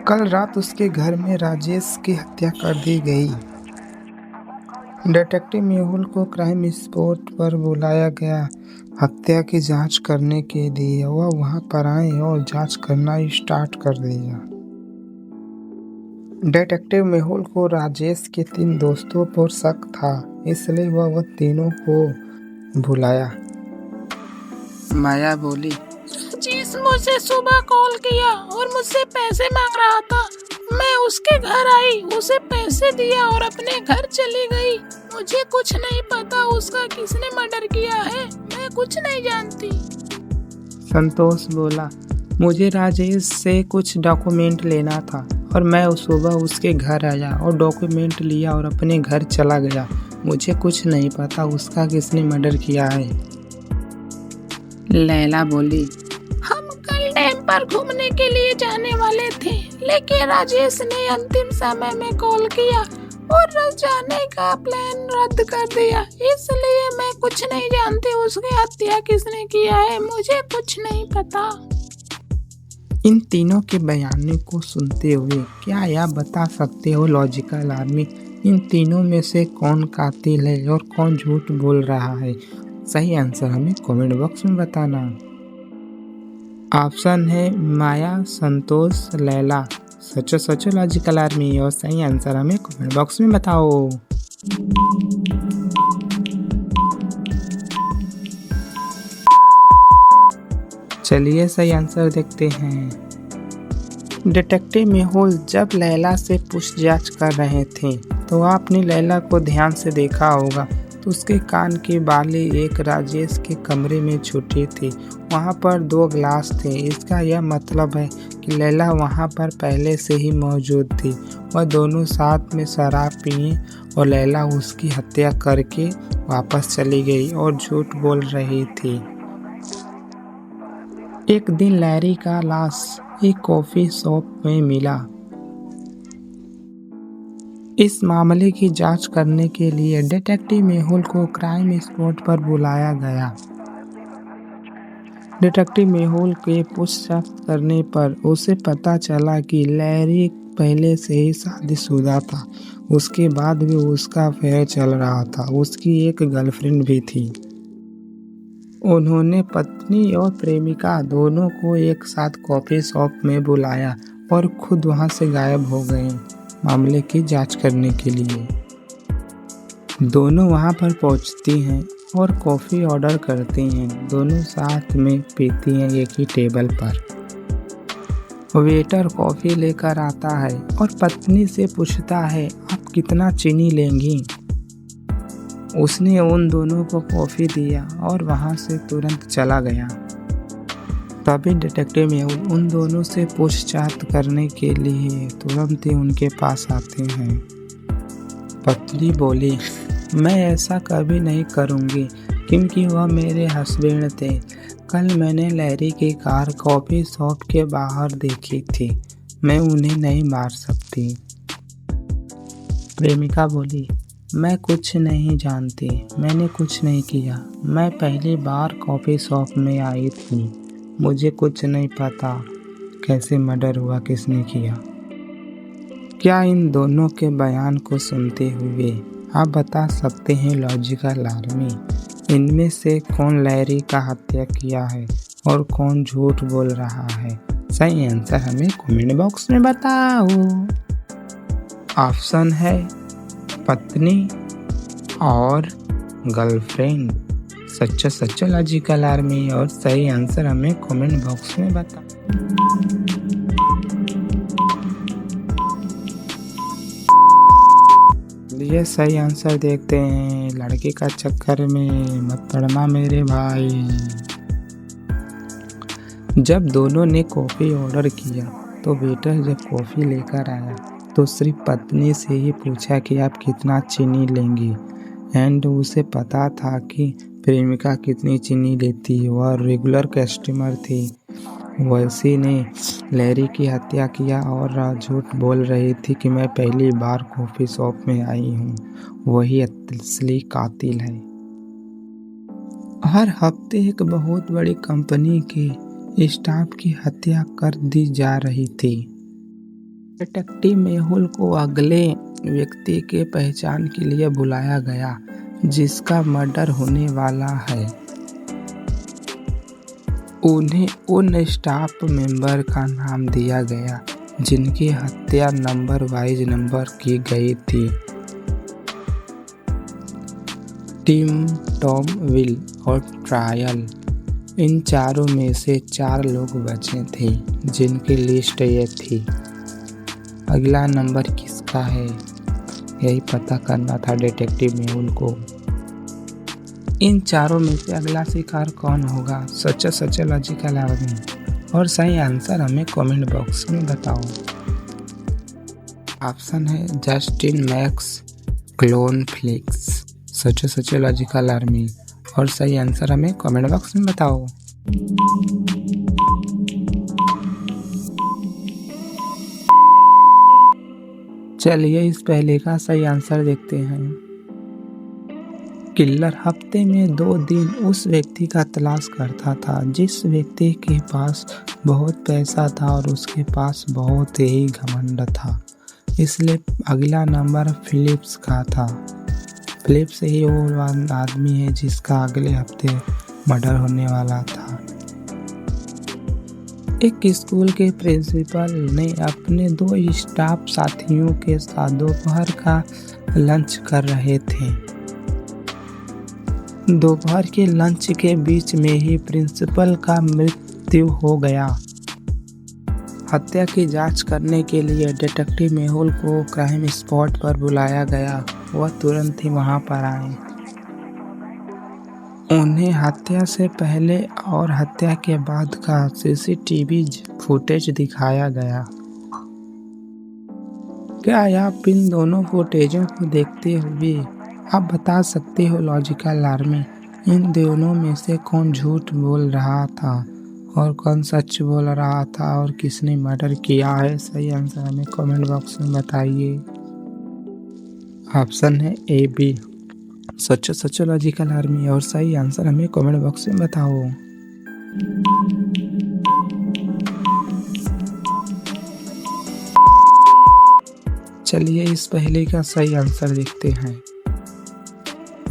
कल रात उसके घर में राजेश की हत्या कर दी गई। डिटेक्टिव मेहुल को क्राइम स्पॉट पर बुलाया गया हत्या की जांच करने के लिए। वह वहां पर आए और जांच करना स्टार्ट कर दिया। डिटेक्टिव मेहुल को राजेश के 3 दोस्तों पर शक था, इसलिए वह तीनों को बुलाया। माया बोली, राजेश मुझे सुबह कॉल किया और मुझसे पैसे मांग रहा था। मैं उसके घर आई, उसे पैसे दिया और अपने घर चली गई। मुझे कुछ नहीं पता उसका किसने मर्डर किया है, मैं कुछ नहीं जानती। संतोष बोला, मुझे राजेश से कुछ डॉक्यूमेंट लेना था और मैं सुबह उसके घर आया और डॉक्यूमेंट लिया और अपने घर चला गया। मुझे कुछ नहीं पता उसका किसने मर्डर किया है। लैला बोली, हम कल डैम पर घूमने के लिए जाने वाले थे, लेकिन राजेश ने अंतिम समय में कॉल किया और जाने का प्लान रद्द कर दिया। इसलिए मैं कुछ नहीं जानती उसकी हत्या किसने किया है, मुझे कुछ नहीं पता। इन तीनों के बयानों को सुनते हुए क्या आप बता सकते हो लॉजिकल आर्मी, इन तीनों में से कौन कातिल है और कौन झूठ बोल रहा है? सही आंसर हमें कमेंट बॉक्स में बताना। ऑप्शन है माया, संतोष, लैला। सचो सचो लॉजिकल आर्मी, और सही आंसर हमें कमेंट बॉक्स में बताओ। चलिए सही आंसर देखते हैं। डिटेक्टिव मेहुल जब लैला से पूछताछ कर रहे थे तो आपने लैला को ध्यान से देखा होगा, तो उसके कान की बाली एक राजेश के कमरे में छूटी थी। वहाँ पर 2 ग्लास थे। इसका यह मतलब है कि लैला वहाँ पर पहले से ही मौजूद थी। वह दोनों साथ में शराब पिए और लैला उसकी हत्या करके वापस चली गई और झूठ बोल रही थी। एक दिन लैरी का लाश एक कॉफी शॉप में मिला। इस मामले की जांच करने के लिए डिटेक्टिव मेहुल को क्राइम स्पॉट पर बुलाया गया। डिटेक्टिव मेहुल के पूछताछ करने पर उसे पता चला कि लैरी पहले से ही शादीशुदा था। उसके बाद भी उसका अफेयर चल रहा था। उसकी एक गर्लफ्रेंड भी थी। उन्होंने पत्नी और प्रेमिका दोनों को एक साथ कॉफी शॉप में बुलाया और खुद वहां से गायब हो गए मामले की जांच करने के लिए। दोनों वहां पर पहुंचती हैं और कॉफ़ी ऑर्डर करती हैं। दोनों साथ में पीती हैं एक ही टेबल पर। वेटर कॉफ़ी लेकर आता है और पत्नी से पूछता है, आप कितना चीनी लेंगी? उसने उन दोनों को कॉफ़ी दिया और वहां से तुरंत चला गया। तभी डिटेक्टिव मेहुल उन दोनों से पूछताछ करने के लिए तुरंत ही उनके पास आते हैं। पत्नी बोली, मैं ऐसा कभी नहीं करूँगी क्योंकि वह मेरे हस्बैंड थे। कल मैंने लैरी की कार कॉफ़ी शॉप के बाहर देखी थी। मैं उन्हें नहीं मार सकती। प्रेमिका बोली, मैं कुछ नहीं जानती, मैंने कुछ नहीं किया। मैं पहली बार कॉफ़ी शॉप में आई थी। मुझे कुछ नहीं पता कैसे मर्डर हुआ, किसने किया। क्या इन दोनों के बयान को सुनते हुए आप बता सकते हैं लॉजिकल आर्मी, इनमें से कौन लैरी का हत्या किया है और कौन झूठ बोल रहा है? सही आंसर हमें कमेंट बॉक्स में बताओ। ऑप्शन है पत्नी और गर्लफ्रेंड। सच्चा सच्चा लॉजिकल आर्मी, और सही आंसर हमें कमेंट बॉक्स में बताओ। ये सही आंसर देखते हैं। लड़के का चक्कर में मत पड़ना मेरे भाई। जब दोनों ने कॉफ़ी ऑर्डर किया तो वेटर जब कॉफ़ी लेकर आया तो सिर्फ पत्नी से ही पूछा कि आप कितना चीनी लेंगी। एंड उसे पता था कि प्रेमिका कितनी चीनी लेती है, वह रेगुलर कस्टमर थी। वैसी ने लैरी की हत्या किया और झूठ बोल रही थी कि मैं पहली बार कॉफ़ी शॉप में आई हूँ। वही असली कातिल है। हर हफ्ते एक बहुत बड़ी कंपनी के स्टाफ की हत्या कर दी जा रही थी। डिटेक्टिव मेहुल को अगले व्यक्ति के पहचान के लिए बुलाया गया जिसका मर्डर होने वाला है। उन्हें उन स्टाफ मेंबर का नाम दिया गया जिनकी हत्या नंबर वाइज नंबर की गई थी। टिम, टॉम, विल और ट्रायल, इन चारों में से 4 लोग बचे थे जिनकी लिस्ट ये थी। अगला नंबर किसका है यही पता करना था डिटेक्टिव मेहुल को। इन चारों में से अगला शिकार कौन होगा? सच लॉजिकल आदमी। और सही आंसर हमें कमेंट बॉक्स में बताओ। ऑप्शन है जस्टिन मैक्स क्लोन फ्लिक्स। सच लॉजिकल आर्मी। और सही आंसर हमें कमेंट बॉक्स में बताओ। चलिए इस पहले का सही आंसर देखते हैं। किलर हफ्ते में 2 दिन उस व्यक्ति का तलाश करता था जिस व्यक्ति के पास बहुत पैसा था और उसके पास बहुत ही घमंड था, इसलिए अगला नंबर फिलिप्स का था। फिलिप्स ही वो आदमी है जिसका अगले हफ्ते मर्डर होने वाला था। एक स्कूल के प्रिंसिपल ने अपने 2 स्टाफ साथियों के साथ दोपहर का लंच कर रहे थे। दोपहर के लंच के बीच में ही प्रिंसिपल का मृत्यु हो गया। हत्या की जांच करने के लिए डिटेक्टिव मेहुल को क्राइम स्पॉट पर बुलाया गया। वह तुरंत ही वहां पर आए। उन्हें हत्या से पहले और हत्या के बाद का सीसीटीवी फुटेज दिखाया गया। क्या आप इन दोनों फुटेजों को देखते हुए आप बता सकते हो लॉजिकल आर्मी इन दोनों में से कौन झूठ बोल रहा था और कौन सच बोल रहा था और किसने मर्डर किया है? सही आंसर हमें कमेंट बॉक्स में बताइए। ऑप्शन है A B such logical army. और सही आंसर हमें कमेंट बॉक्स में बताओ। चलिए इस पहले का सही आंसर देखते हैं।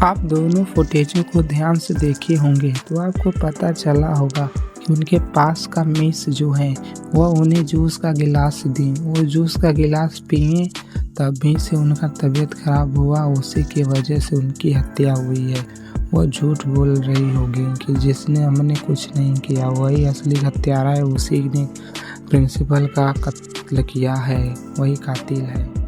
आप दोनों फुटेजों को ध्यान से देखे होंगे तो आपको पता चला होगा कि उनके पास का मिस जो है वह उन्हें जूस का गिलास दी। वो जूस का गिलास पिए तभी से उनका तबीयत खराब हुआ, उसी की वजह से उनकी हत्या हुई है। वो झूठ बोल रही होगी कि जिसने हमने कुछ नहीं किया, वही असली हत्यारा है, उसी ने प्रिंसिपल का कत्ल किया है, वही कातिल है।